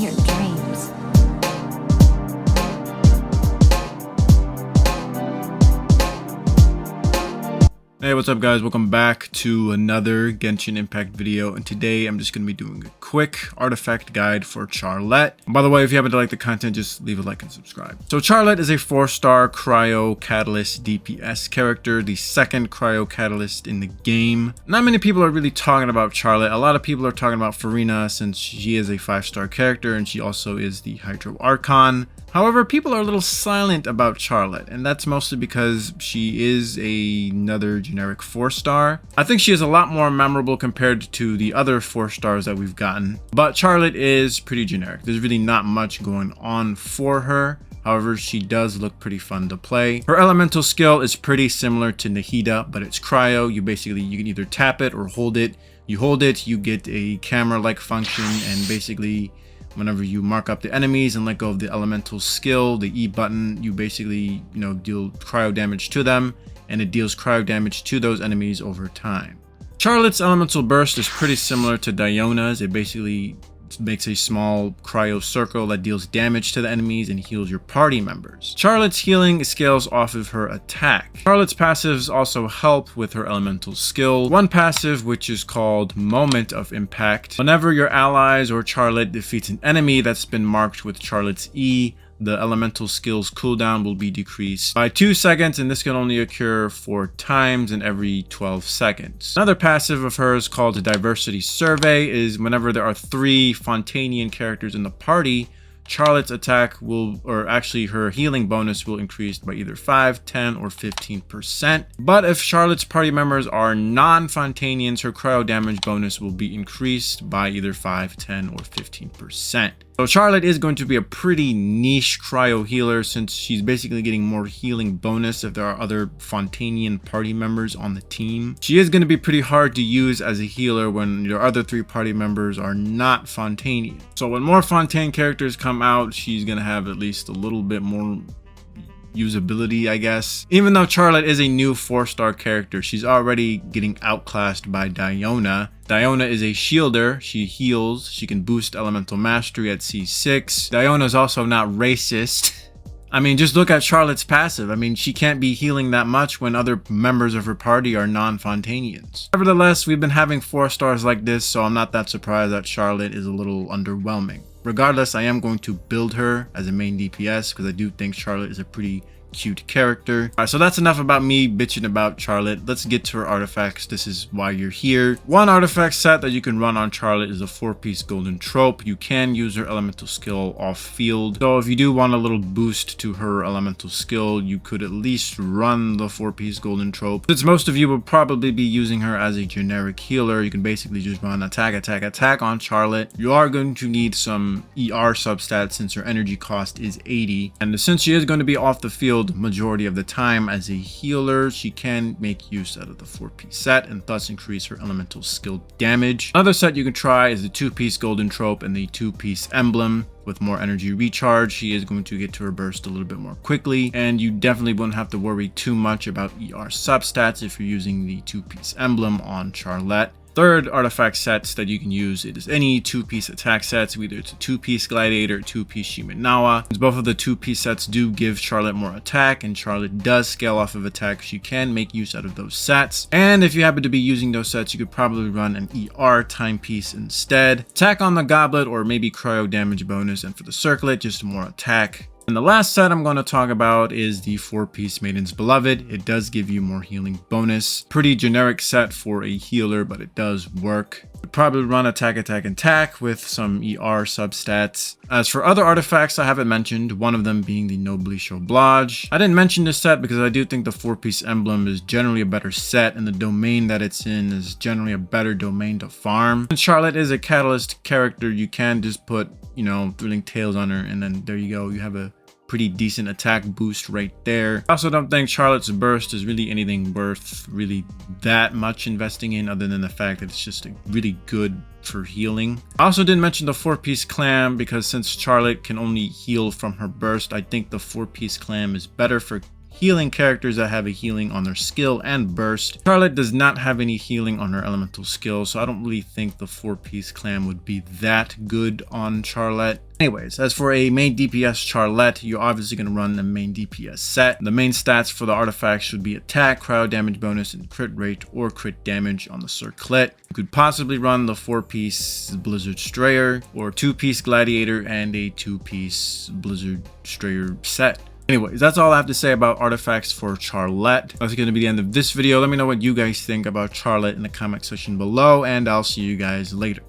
in your dreams. Hey, what's up guys? Welcome back to another Genshin Impact video, and today I'm just going to be doing a quick artifact guide for Charlotte. And by the way, if you happen to like the content, just leave a like and subscribe. So Charlotte is a 4-star Cryo Catalyst DPS character, the second Cryo Catalyst in the game. Not many people are really talking about Charlotte. A lot of people are talking about Farina since she is a 5-star character and she also is the Hydro Archon. However, people are a little silent about Charlotte, and that's mostly because she is another generic 4-star. I think she is a lot more memorable compared to the other 4-stars that we've gotten, but Charlotte is pretty generic. There's really not much going on for her. However, she does look pretty fun to play. Her elemental skill is pretty similar to Nahida, but it's cryo. You can either tap it or hold it. You hold it, you get a camera-like function, and basically whenever you mark up the enemies and let go of the elemental skill, the E button, you basically, deal cryo damage to them, and it deals cryo damage to those enemies over time. Charlotte's elemental burst is pretty similar to Diona's. It basically makes a small cryo circle that deals damage to the enemies and heals your party members. Charlotte's healing scales off of her attack. Charlotte's passives also help with her elemental skill. One passive, which is called Moment of Impact. Whenever your allies or Charlotte defeats an enemy that's been marked with Charlotte's E, the elemental skill's cooldown will be decreased by 2 seconds, and this can only occur 4 times in every 12 seconds. Another passive of hers called a Diversity Survey is whenever there are 3 Fontanian characters in the party, Charlotte's attack her healing bonus will increase by either 5, 10, or 15%. But if Charlotte's party members are non-Fontanians, her cryo damage bonus will be increased by either 5, 10, or 15%. So Charlotte is going to be a pretty niche cryo healer since she's basically getting more healing bonus if there are other Fontanian party members on the team. She is going to be pretty hard to use as a healer when your other 3 party members are not Fontanian. So when more Fontaine characters come out, she's going to have at least a little bit more usability, I guess. Even though Charlotte is a new 4-star character, she's already getting outclassed by Diona. Diona is a shielder. She heals. She can boost elemental mastery at C6. Diona is also not racist. I mean, just look at Charlotte's passive. I mean, she can't be healing that much when other members of her party are non-Fontanians. Nevertheless, we've been having 4-stars like this, so I'm not that surprised that Charlotte is a little underwhelming. Regardless, I am going to build her as a main DPS because I do think Charlotte is a pretty cute character. Alright, so that's enough about me bitching about Charlotte. Let's get to her artifacts. This is why you're here. One artifact set that you can run on Charlotte is a 4-piece golden trope. You can use her elemental skill off field. So if you do want a little boost to her elemental skill, you could at least run the 4-piece golden trope. Since most of you will probably be using her as a generic healer, you can basically just run attack on Charlotte. You are going to need some ER substats since her energy cost is 80. And since she is going to be off the field majority of the time as a healer, she can make use out of the 4-piece set and thus increase her elemental skill damage. Another set you can try is the 2-piece golden trope and the 2-piece emblem. With more energy recharge, she is going to get to her burst a little bit more quickly, and you definitely won't have to worry too much about ER substats if you're using the 2-piece emblem on Charlotte. Third artifact sets that you can use, it is any 2-piece attack sets, whether it's a 2-piece Gladiator or 2-piece Shimenawa. Since both of the 2-piece sets do give Charlotte more attack, and Charlotte does scale off of attack, she can make use out of those sets. And if you happen to be using those sets, you could probably run an ER timepiece instead. Attack on the goblet or maybe cryo damage bonus, and for the circlet, just more attack. And the last set I'm going to talk about is the 4-piece Maiden's Beloved. It does give you more healing bonus. Pretty generic set for a healer, but it does work. You'd probably run attack with some ER substats. As for other artifacts I haven't mentioned, one of them being the Noblisho Blodge. I didn't mention this set because I do think the 4-piece emblem is generally a better set, and the domain that it's in is generally a better domain to farm. Since Charlotte is a catalyst character, you can just put, Thrilling Tales on her, and then there you go. You have a pretty decent attack boost right there. I also don't think Charlotte's burst is really anything worth really that much investing in, other than the fact that it's just really good for healing. I also didn't mention the 4-piece clam because since Charlotte can only heal from her burst, I think the 4-piece clam is better for healing characters that have a healing on their skill and burst. Charlotte does not have any healing on her elemental skill, so I don't really think the 4-piece clan would be that good on Charlotte. Anyways, as for a main DPS Charlotte, you're obviously going to run a main DPS set. The main stats for the artifacts should be attack, cryo damage bonus, and crit rate or crit damage on the circlet. You could possibly run the 4-piece Blizzard Strayer or 2-piece Gladiator and a 2-piece Blizzard Strayer set. Anyways, that's all I have to say about artifacts for Charlotte. That's going to be the end of this video. Let me know what you guys think about Charlotte in the comment section below, and I'll see you guys later.